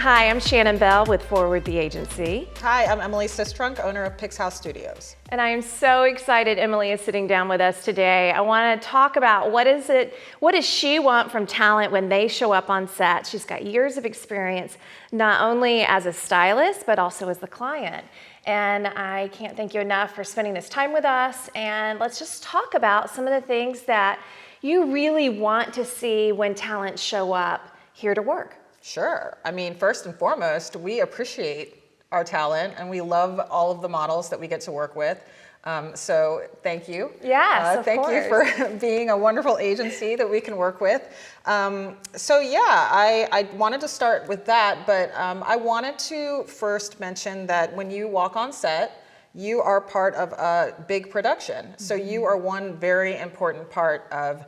Hi, I'm Shannon Bell with Forward the Agency. Hi, I'm Emily Sistrunk, owner of Pixhouse Studios. And I am so excited Emily is sitting down with us today. I want to talk about what does she want from talent when they show up on set. She's got years of experience, not only as a stylist, but also as the client. And I can't thank you enough for spending this time with us. And let's just talk about some of the things that you really want to see when talent show up here to work. Sure. I mean, first and foremost, we appreciate our talent and we love all of the models that we get to work with. So thank you. Yes, of thank course. you for being a wonderful agency that we can work with. I wanted to start with that, but I wanted to first mention that when you walk on set, you are part of a big production. Mm-hmm. So you are one very important part of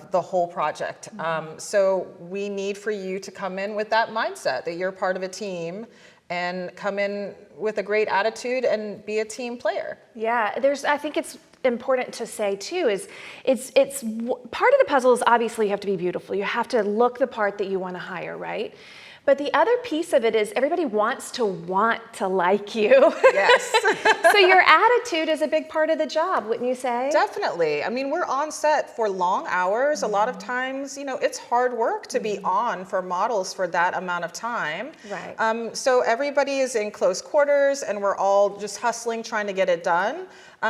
the whole project. Mm-hmm. So we need for you to come in with that mindset that you're part of a team and come in with a great attitude and be a team player. Yeah, I think it's important to say too is it's part of the puzzle is obviously you have to be beautiful. You have to look the part that you want to hire, right? But the other piece of it is everybody wants to like you. Yes. So your attitude is a big part of the job, wouldn't you say? Definitely. I mean, we're on set for long hours. Mm-hmm. A lot of times, it's hard work to be on for models for that amount of time. Right. So everybody is in close quarters and we're all just hustling, trying to get it done.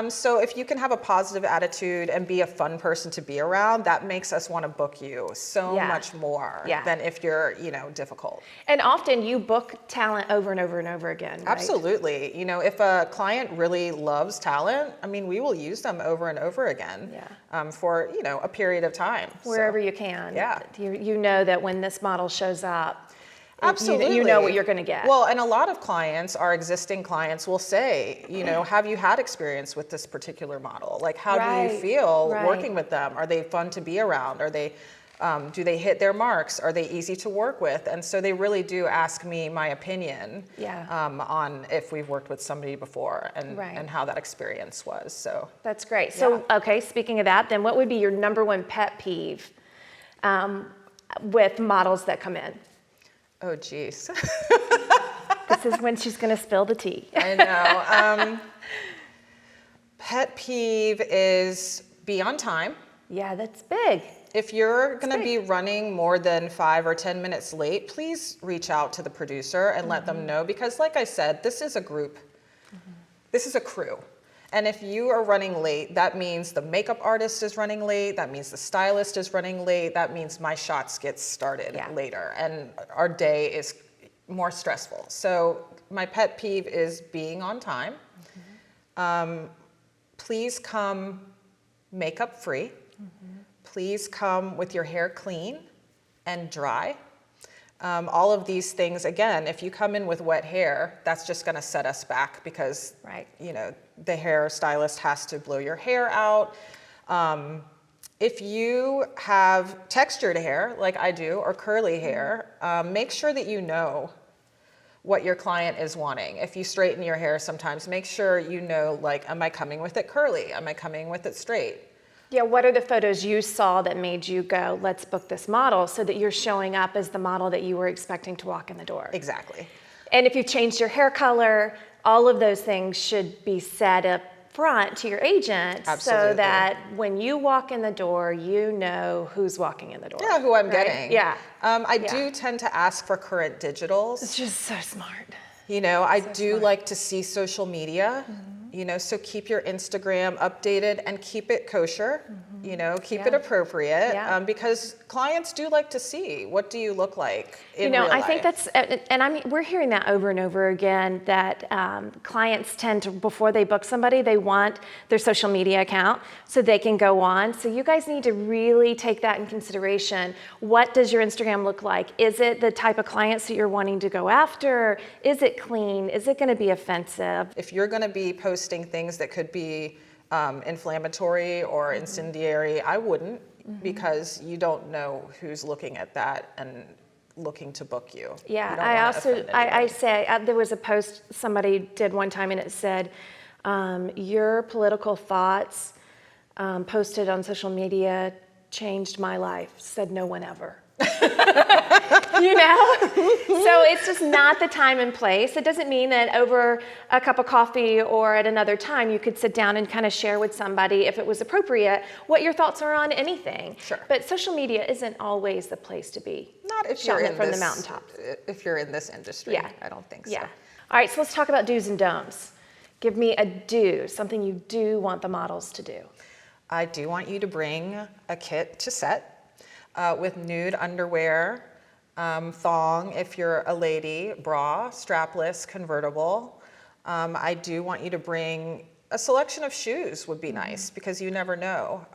So if you can have a positive attitude and be a fun person to be around, that makes us want to book you so much more than if you're, difficult. And often you book talent over and over and over again, right? Absolutely. If a client really loves talent, I mean, we will use them over and over again for, a period of time. Wherever you can. Yeah. You know that when this model shows up, absolutely. You know what you're going to get. Well, and a lot of clients, our existing clients will say, have you had experience with this particular model? Like, how do you feel working with them? Are they fun to be around? Are they, do they hit their marks? Are they easy to work with? And so they really do ask me my opinion on if we've worked with somebody before and how that experience was. So that's great. So, okay, speaking of that, then what would be your number one pet peeve with models that come in? Oh, geez. This is when she's going to spill the tea. I know. Pet peeve is be on time. Yeah, that's big. If you're going to be running more than 5 or 10 minutes late, please reach out to the producer and let them know. Because like I said, this is a group. This is a crew. And if you are running late, that means the makeup artist is running late, that means the stylist is running late, that means my shots get started later, and our day is more stressful. So my pet peeve is being on time. Please come makeup free. Please come with your hair clean and dry. All of these things, again, if you come in with wet hair, that's just going to set us back because, the hairstylist has to blow your hair out. If you have textured hair, like I do, or curly hair, make sure that you know what your client is wanting. If you straighten your hair sometimes, make sure you know, like, am I coming with it curly? Am I coming with it straight? Yeah, what are the photos you saw that made you go, let's book this model, so that you're showing up as the model that you were expecting to walk in the door? Exactly. And if you changed your hair color, all of those things should be set up front to your agent. Absolutely. So that when you walk in the door, you know who's walking in the door. Yeah, who I'm getting. Yeah. I do tend to ask for current digitals. It's just so smart. I do like to see social media. So keep your Instagram updated and keep it kosher, keep it appropriate, because clients do like to see, what do you look like in real life? I think that's, and we're hearing that over and over again, that clients tend to, before they book somebody, they want their social media account so they can go on. So you guys need to really take that in consideration. What does your Instagram look like? Is it the type of clients that you're wanting to go after? Is it clean? Is it going to be offensive? If you're going to be posting things that could be inflammatory or incendiary, I wouldn't, because you don't know who's looking at that and looking to book you. Yeah, I say, there was a post somebody did one time and it said, your political thoughts posted on social media changed my life, said no one ever. You know? So it's just not the time and place. It doesn't mean that over a cup of coffee or at another time you could sit down and kind of share with somebody, if it was appropriate, what your thoughts are on anything. Sure. But social media isn't always the place to be. Not if shouting you're it in from this, the mountaintops. If you're in this industry, Yeah. I don't think so. Yeah. All right, so let's talk about do's and don'ts. Give me a do, something you do want the models to do. I do want you to bring a kit to set with nude underwear, thong if you're a lady, bra, strapless, convertible. I do want you to bring a selection of shoes would be nice because you never know.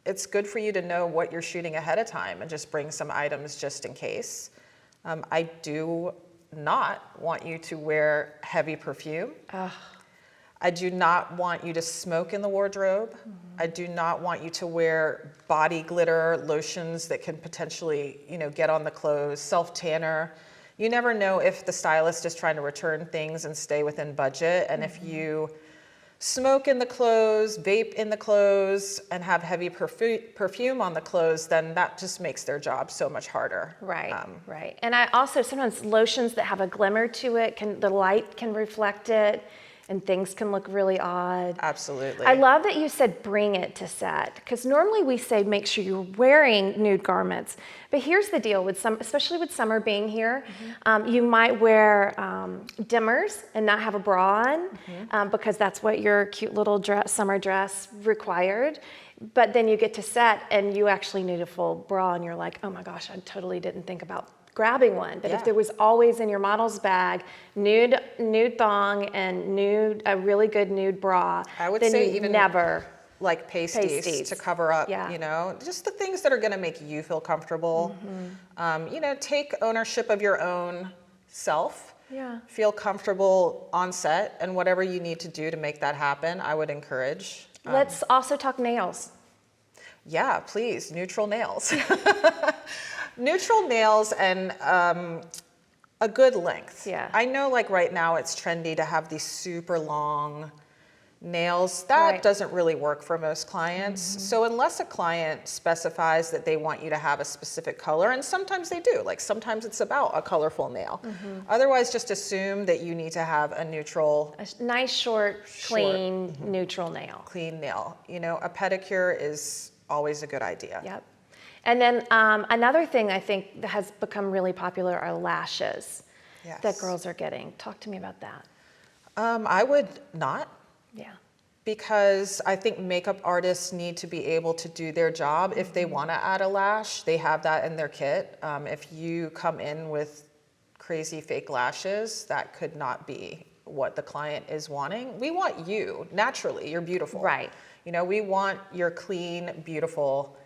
It's good for you to know what you're shooting ahead of time and just bring some items just in case. I do not want you to wear heavy perfume. Ugh. I do not want you to smoke in the wardrobe. I do not want you to wear body glitter, lotions that can potentially, get on the clothes, self-tanner. You never know if the stylist is trying to return things and stay within budget. And if you smoke in the clothes, vape in the clothes, and have heavy perfume on the clothes, then that just makes their job so much harder. Right, right. And I also, sometimes lotions that have a glimmer to it, the light can reflect it, and things can look really odd. Absolutely. I love that you said bring it to set, because normally we say make sure you're wearing nude garments. But here's the deal with especially with summer being here, you might wear dimmers and not have a bra on because that's what your cute little summer dress required. But then you get to set and you actually need a full bra and you're like, oh my gosh, I totally didn't think about grabbing one. But if there was always in your model's bag nude thong and a really good nude bra, I would then say you even never like pasties to cover up, just the things that are going to make you feel comfortable. Take ownership of your own self. Yeah. Feel comfortable on set, and whatever you need to do to make that happen, I would encourage. Let's also talk nails. Yeah, please, neutral nails. Neutral nails and a good length. Yeah. I know like right now it's trendy to have these super long nails. That doesn't really work for most clients. So unless a client specifies that they want you to have a specific color, and sometimes they do, like sometimes it's about a colorful nail. Otherwise, just assume that you need to have a neutral, a nice, short, clean, neutral nail. clean nail. A pedicure is always a good idea. Yep. And then another thing I think that has become really popular are lashes that girls are getting. Talk to me about that. I would not. Yeah. Because I think makeup artists need to be able to do their job. If they want to add a lash, they have that in their kit. If you come in with crazy fake lashes, that could not be what the client is wanting. We want you, naturally, you're beautiful. Right. We want your clean, beautiful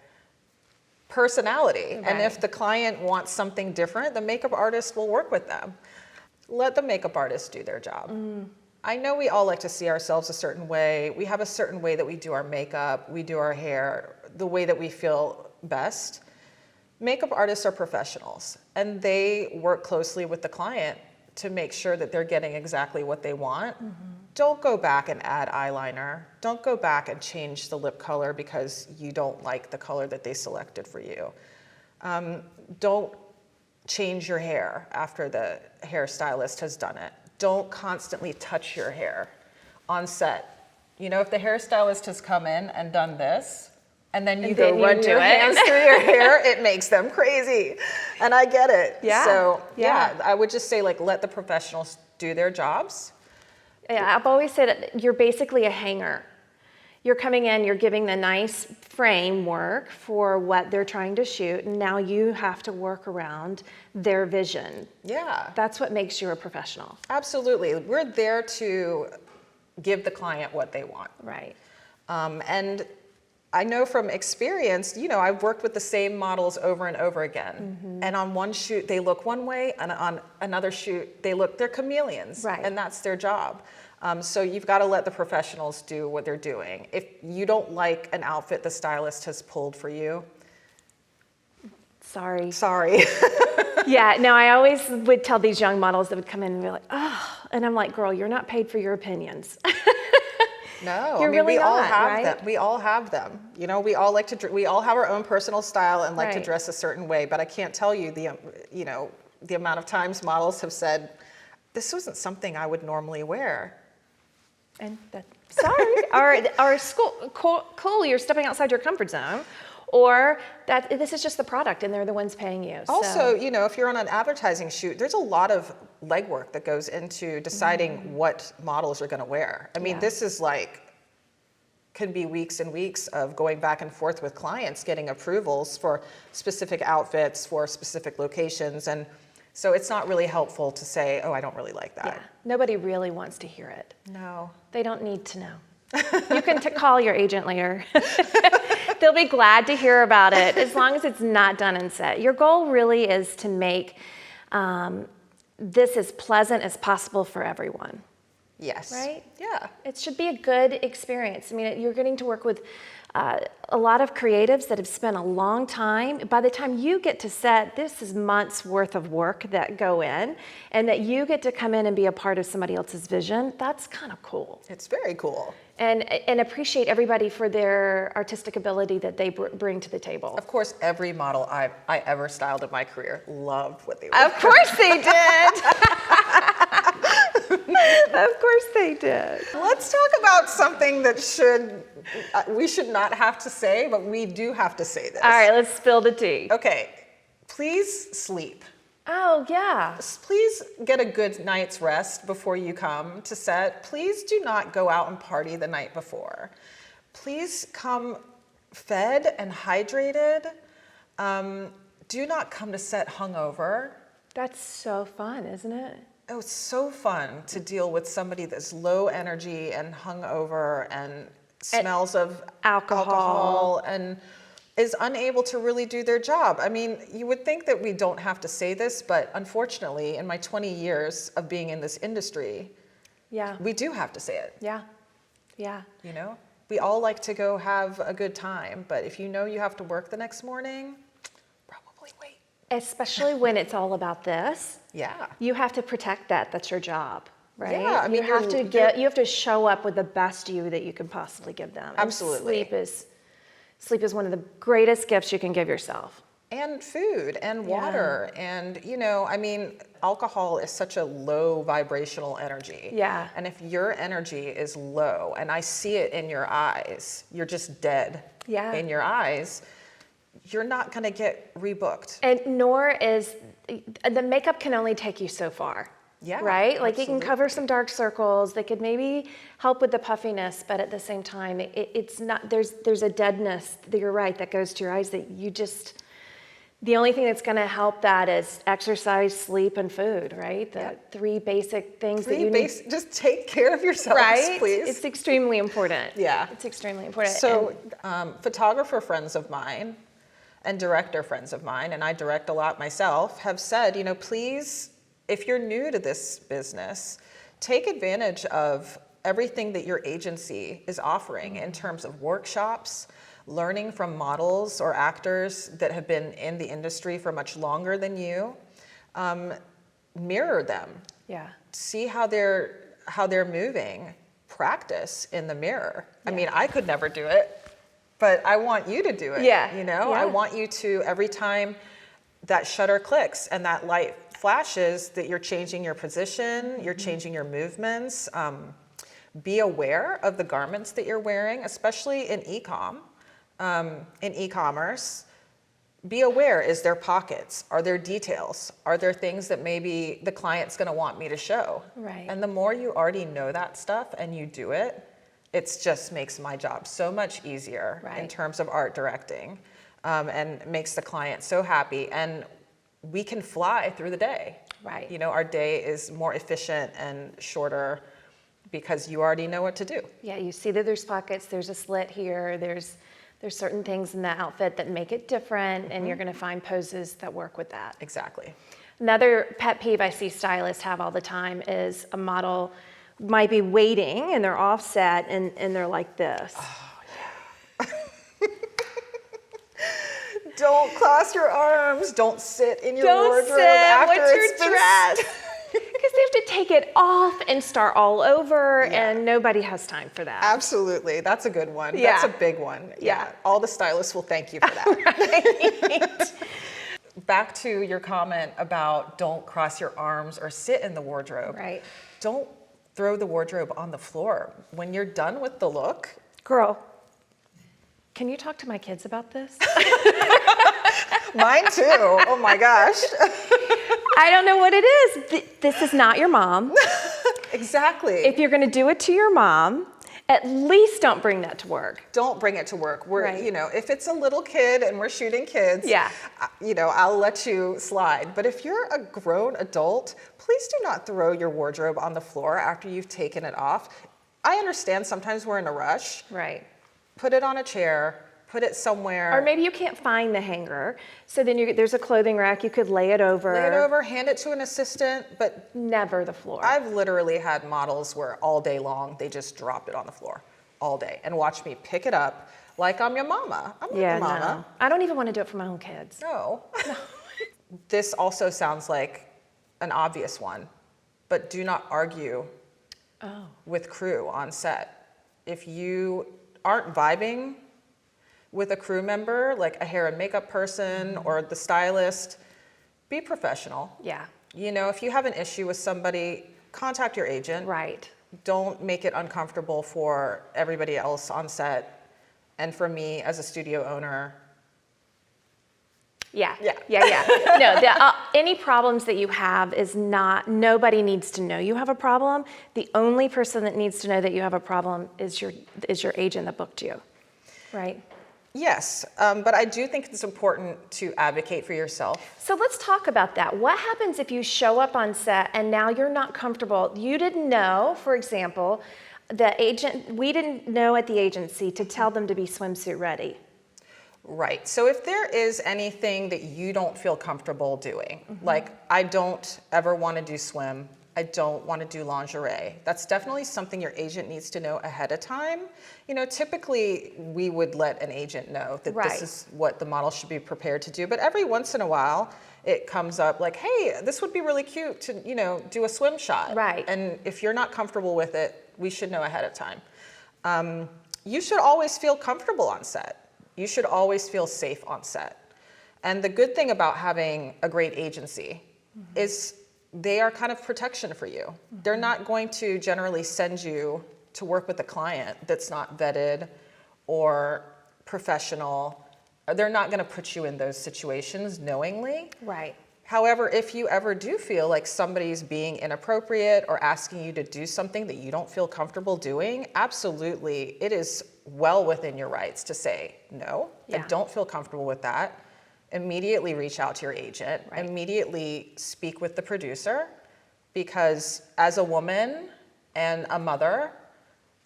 personality. Right. And if the client wants something different, the makeup artist will work with them. Let the makeup artist do their job. I know we all like to see ourselves a certain way. We have a certain way that we do our makeup, we do our hair, the way that we feel best. Makeup artists are professionals, and they work closely with the client to make sure that they're getting exactly what they want. Don't go back and add eyeliner. Don't go back and change the lip color because you don't like the color that they selected for you. Don't change your hair after the hairstylist has done it. Don't constantly touch your hair on set. If the hairstylist has come in and done this, and then you go run your hands through your hair, it makes them crazy. And I get it. Yeah. So I would just say let the professionals do their jobs. Yeah, I've always said you're basically a hanger. You're coming in, you're giving the nice framework for what they're trying to shoot, and now you have to work around their vision. Yeah. That's what makes you a professional. Absolutely. We're there to give the client what they want. Right. And I know from experience, I've worked with the same models over and over again. And on one shoot, they look one way, and on another shoot, they're chameleons. Right. And that's their job. So you've got to let the professionals do what they're doing. If you don't like an outfit the stylist has pulled for you, sorry. Yeah, no, I always would tell these young models that would come in and be like, oh, and I'm like, girl, you're not paid for your opinions. No, You're really we all not, have right? them. We all have them. You know, we all like to. We all have our own personal style and like to Right. dress a certain way. But I can't tell you the amount of times models have said, "This wasn't something I would normally wear." And sorry, or school, cool, you're stepping outside your comfort zone, or that this is just the product and they're the ones paying you. Also, if you're on an advertising shoot, there's a lot of legwork that goes into deciding what models are going to wear. I mean, Yeah. this is can be weeks and weeks of going back and forth with clients, getting approvals for specific outfits for specific locations. And so it's not really helpful to say, oh, I don't really like that. Yeah, nobody really wants to hear it. No. They don't need to know. You can call your agent later. They'll be glad to hear about it as long as it's not done in set. Your goal really is to make this as pleasant as possible for everyone. Yes. Right? Yeah. It should be a good experience. I mean, you're getting to work with a lot of creatives that have spent a long time. By the time you get to set, this is months worth of work that go in, and that you get to come in and be a part of somebody else's vision. That's kind of cool. It's very cool. And appreciate everybody for their artistic ability that they bring to the table. Of course, every model I ever styled in my career loved what they were. Of course they did. Of course they did. Let's talk about something that we should not have to say, but we do have to say this. All right, let's spill the tea. Okay, please sleep. Oh, yeah. Please get a good night's rest before you come to set. Please do not go out and party the night before. Please come fed and hydrated. Do not come to set hungover. That's so fun, isn't it? Oh, it's so fun to deal with somebody that's low energy and hungover and smells of alcohol and is unable to really do their job. I mean, you would think that we don't have to say this, but unfortunately, in my 20 years of being in this industry, Yeah. we do have to say it. Yeah. Yeah. You know, we all like to go have a good time, but if you know you have to work the next morning, probably wait. Especially when it's all about this. Yeah. You have to protect that. That's your job, right? Yeah, I mean, you have to show up with the best you that you can possibly give them. And Absolutely. sleep is one of the greatest gifts you can give yourself. And food and water. And, I mean, alcohol is such a low vibrational energy. Yeah. And if your energy is low, and I see it in your eyes, you're just dead in your eyes, you're not going to get rebooked. And nor is the makeup can only take you so far. Yeah, Right? Like it can absolutely. cover some dark circles. They could maybe help with the puffiness, but at the same time, it's not, there's a deadness, you're right, that goes to your eyes that you just, the only thing that's going to help that is exercise, sleep, and food, right? The three basic things that you need. Just take care of yourselves, Right? please. It's extremely important. Yeah. It's extremely important. So, photographer friends of mine and director friends of mine, and I direct a lot myself, have said, please, if you're new to this business, take advantage of everything that your agency is offering in terms of workshops, learning from models or actors that have been in the industry for much longer than you. Mirror them. Yeah. See how they're moving. Practice in the mirror. I mean, I could never do it, but I want you to do it. Yeah. I want you to, every time that shutter clicks and that light flashes, that you're changing your position, you're changing your movements. Be aware of the garments that you're wearing, especially in e-commerce. Be aware, is there pockets? Are there details? Are there things that maybe the client's gonna want me to show? Right. And the more you already know that stuff and you do it, it just makes my job so much easier in Right. terms of art directing, and makes the client so happy. And we can fly through the day. Right. Our day is more efficient and shorter because you already know what to do. Yeah, you see that there's pockets, there's a slit here, there's certain things in the outfit that make it different, and you're going to find poses that work with that. Exactly. Another pet peeve I see stylists have all the time is a model might be waiting and they're offset and they're like this. Don't cross your arms. Don't sit in your Don't wardrobe sit. after What's it's your been dress? Because they have to take it off and start all over, Yeah. and nobody has time for that. Absolutely. That's a good one. Yeah. That's a big one. Yeah. All the stylists will thank you for that. Back to your comment about don't cross your arms or sit in the wardrobe. Right. Don't throw the wardrobe on the floor. When you're done with the look, Girl, can you talk to my kids about this? mine too. Oh my gosh. I don't know what it is. This is not your mom. Exactly. If you're going to do it to your mom, at least don't bring that to work. Don't bring it to work. We're, Right. you know, if it's a little kid and we're shooting kids, Yeah. you know, I'll let you slide. But if you're a grown adult, please do not throw your wardrobe on the floor after you've taken it off. I understand sometimes we're in a rush. Right. Put it on a chair, put it somewhere. Or maybe you can't find the hanger, so then there's a clothing rack, you could lay it over. Lay it over, hand it to an assistant, but Never the floor. I've literally had models where all day long they just drop it on the floor all day and watch me pick it up like I'm your mama. I'm not your mama. No. I don't even want to do it for my own kids. No. This also sounds like an obvious one, but do not argue with crew on set. If you aren't vibing with a crew member, like a hair and makeup person or the stylist, be professional. Yeah. You know, if you have an issue with somebody, contact your agent. Right. Don't make it uncomfortable for everybody else on set. And for me as a studio owner, Yeah. Yeah. No, any problems that you have is not, nobody needs to know you have a problem. The only person that needs to know that you have a problem is your agent that booked you, right? yes, but I do think it's important to advocate for yourself. So let's talk about that. What happens if you show up on set and now you're not comfortable? You didn't know, for example, we didn't know at the agency to tell them to be swimsuit ready. Right. So if there is anything that you don't feel comfortable doing, like I don't ever want to do swim, I don't want to do lingerie, that's definitely something your agent needs to know ahead of time. You know, typically we would let an agent know that Right. this is what the model should be prepared to do, but every once in a while it comes up like, hey, this would be really cute to, you know, do a swim shot. Right. And if you're not comfortable with it, we should know ahead of time. You should always feel comfortable on set. You should always feel safe on set. And the good thing about having a great agency is they are kind of protection for you. They're not going to generally send you to work with a client that's not vetted or professional. They're not going to put you in those situations knowingly. Right. However, if you ever do feel like somebody's being inappropriate or asking you to do something that you don't feel comfortable doing, absolutely, it is well within your rights to say, no, I Yeah. don't feel comfortable with that. Immediately reach out to your agent, Right. immediately speak with the producer, because as a woman and a mother,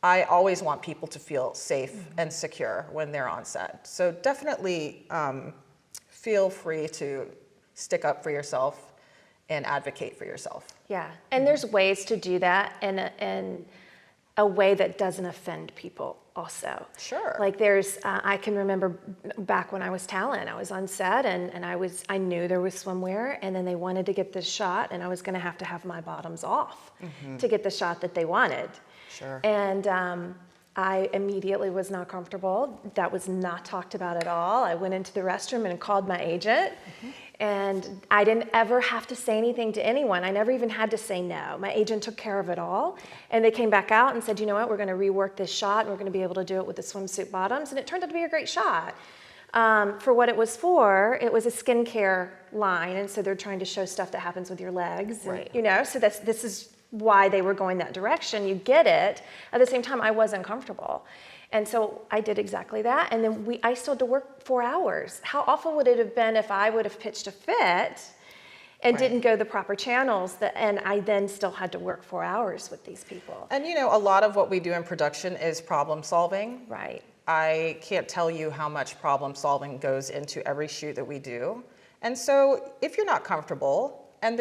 I always want people to feel safe and secure when they're on set. So definitely feel free to stick up for yourself and advocate for yourself. Yeah, and there's ways to do that in a way that doesn't offend people also. Sure. Like I can remember back when I was talent, I was on set and I knew there was swimwear, and then they wanted to get this shot and I was gonna have to have my bottoms off to get the shot that they wanted. Sure. And I immediately was not comfortable. That was not talked about at all. I went into the restroom and called my agent. And I didn't ever have to say anything to anyone. I never even had to say no. My agent took care of it all. And they came back out and said, you know what, we're gonna rework this shot and we're gonna be able to do it with the swimsuit bottoms. And it turned out to be a great shot. For what it was a skincare line. And so they're trying to show stuff that happens with your legs. And, Right. you know, so this is why they were going that direction. You get it. At the same time, I wasn't comfortable. And so I did exactly that. And then I still had to work 4 hours. How awful would it have been if I would have pitched a fit and Right. didn't go the proper channels, and I then still had to work 4 hours with these people? And you know, a lot of what we do in production is problem solving. Right. I can't tell you how much problem solving goes into every shoot that we do. And so if you're not comfortable and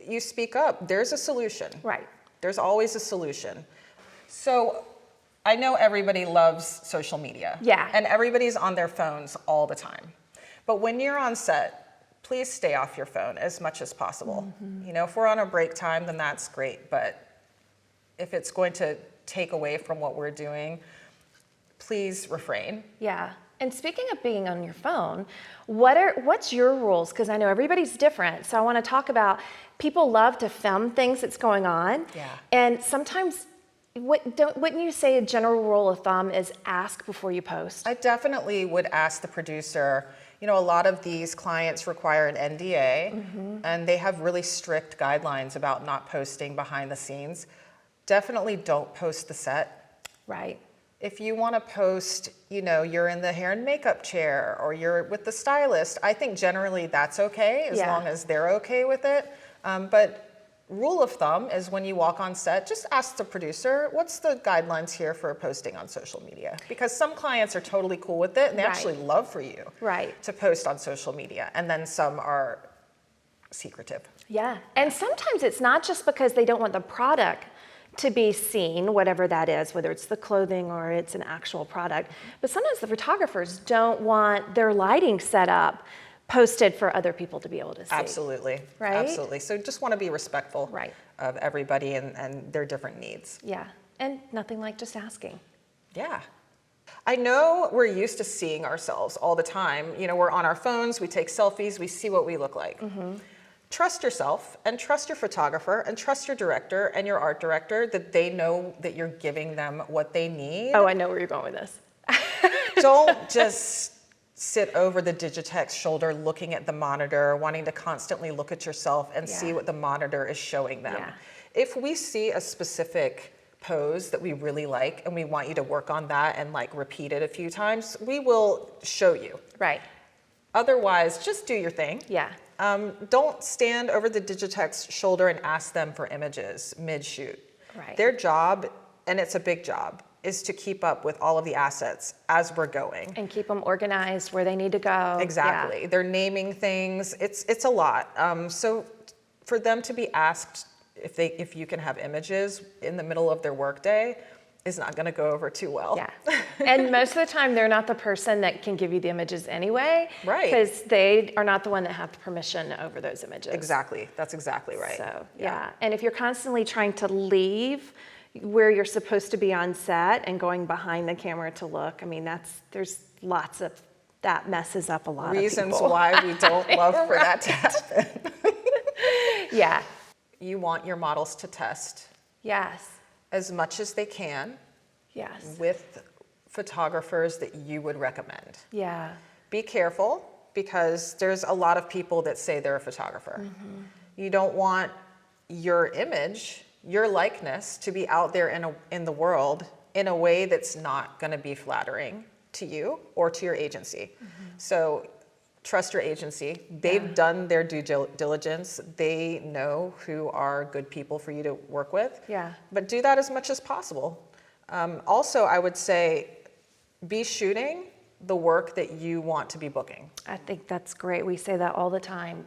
you speak up, there's a solution. Right. There's always a solution. So I know everybody loves social media. Yeah. And everybody's on their phones all the time. But when you're on set, please stay off your phone as much as possible. You know, if we're on a break time, then that's great. But if it's going to take away from what we're doing, please refrain. Yeah. And speaking of being on your phone, what's your rules? Because I know everybody's different. So I want to talk about, people love to film things that's going on. Yeah. And sometimes, wouldn't you say a general rule of thumb is ask before you post? I definitely would ask the producer. You know, a lot of these clients require an NDA, and they have really strict guidelines about not posting behind the scenes. Definitely don't post the set. Right. If you want to post, you know, you're in the hair and makeup chair or you're with the stylist, I think generally that's okay as long as they're okay with it. But rule of thumb is when you walk on set, just ask the producer, what's the guidelines here for posting on social media? Because some clients are totally cool with it and they actually love for you to post on social media. And then some are secretive. Yeah. And sometimes it's not just because they don't want the product to be seen, whatever that is, whether it's the clothing or it's an actual product. But sometimes the photographers don't want their lighting set up posted for other people to be able to see. Absolutely. Right? Absolutely. So just want to be respectful of everybody and their different needs. Yeah. And nothing like just asking. Yeah. I know we're used to seeing ourselves all the time. You know, we're on our phones, we take selfies, we see what we look like. Trust yourself and trust your photographer and trust your director and your art director that they know that you're giving them what they need. Oh, I know where you're going with this. Don't just sit over the Digitech's shoulder looking at the monitor, wanting to constantly look at yourself and see what the monitor is showing them. If we see a specific pose that we really like and we want you to work on that and like repeat it a few times, we will show you. Right. Otherwise, just do your thing. Yeah. Don't stand over the Digitech's shoulder and ask them for images mid-shoot. Right. Their job, and it's a big job, is to keep up with all of the assets as we're going. And keep them organized where they need to go. Exactly. Yeah. They're naming things. It's a lot. So for them to be asked if you can have images in the middle of their workday is not going to go over too well. Yeah. And most of the time, they're not the person that can give you the images anyway. Right. Because they are not the one that have the permission over those images. Exactly. That's exactly right. So, yeah. And if you're constantly trying to leave where you're supposed to be on set and going behind the camera to look, I mean, there's lots of, that messes up a lot of reasons people. why we don't love for that to happen. Yeah. You want your models to test. Yes. As much as they can. Yes. With photographers that you would recommend. Yeah. Be careful because there's a lot of people that say they're a photographer. You don't want your image, your likeness to be out there in the world in a way that's not going to be flattering to you or to your agency. So trust your agency. They've done their due diligence. They know who are good people for you to work with. Yeah. But do that as much as possible. Also, I would say be shooting the work that you want to be booking. I think that's great. We say that all the time.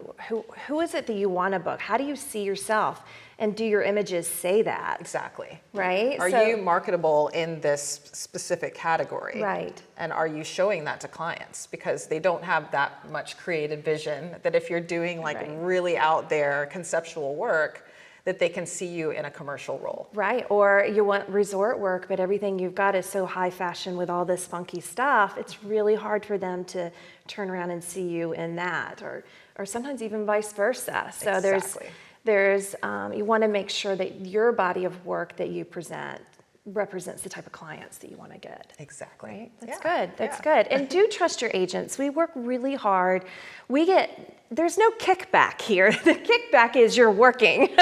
Who is it that you want to book? How do you see yourself? And do your images say that? Exactly. Right? Are you marketable in this specific category? Right. And are you showing that to clients? Because they don't have that much creative vision that if you're doing like really out there conceptual work, that they can see you in a commercial role. Right, or you want resort work, but everything you've got is so high fashion with all this funky stuff, it's really hard for them to turn around and see you in that, or sometimes even vice versa. So there's you want to make sure that your body of work that you present represents the type of clients that you want to get. Exactly. Right? That's good. That's good. And do trust your agents. We work really hard. There's no kickback here. The kickback is you're working.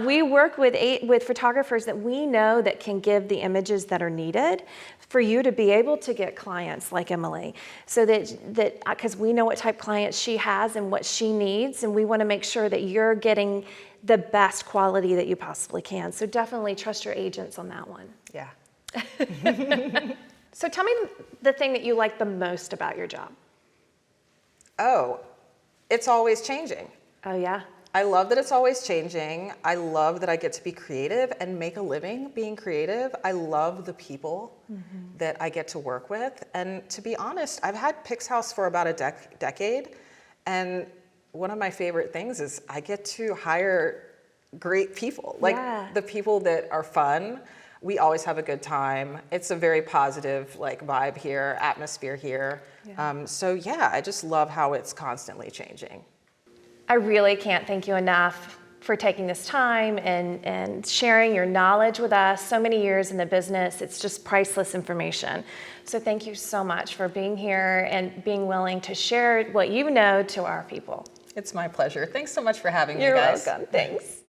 We work with photographers that we know that can give the images that are needed for you to be able to get clients like Emily. So that because we know what type of clients she has and what she needs, and we want to make sure that you're getting the best quality that you possibly can. So definitely trust your agents on that one. Yeah. So tell me the thing that you like the most about your job. Oh, it's always changing. Oh, yeah? I love that it's always changing. I love that I get to be creative and make a living being creative. I love the people that I get to work with. And to be honest, I've had Pixhouse for about a decade. And one of my favorite things is I get to hire great people, like the people that are fun. We always have a good time. It's a very positive like vibe here, atmosphere here. So yeah, I just love how it's constantly changing. I really can't thank you enough for taking this time and sharing your knowledge with us. So many years in the business, it's just priceless information. So thank you so much for being here and being willing to share what you know to our people. It's my pleasure. Thanks so much for having me, You're guys. welcome. Thanks.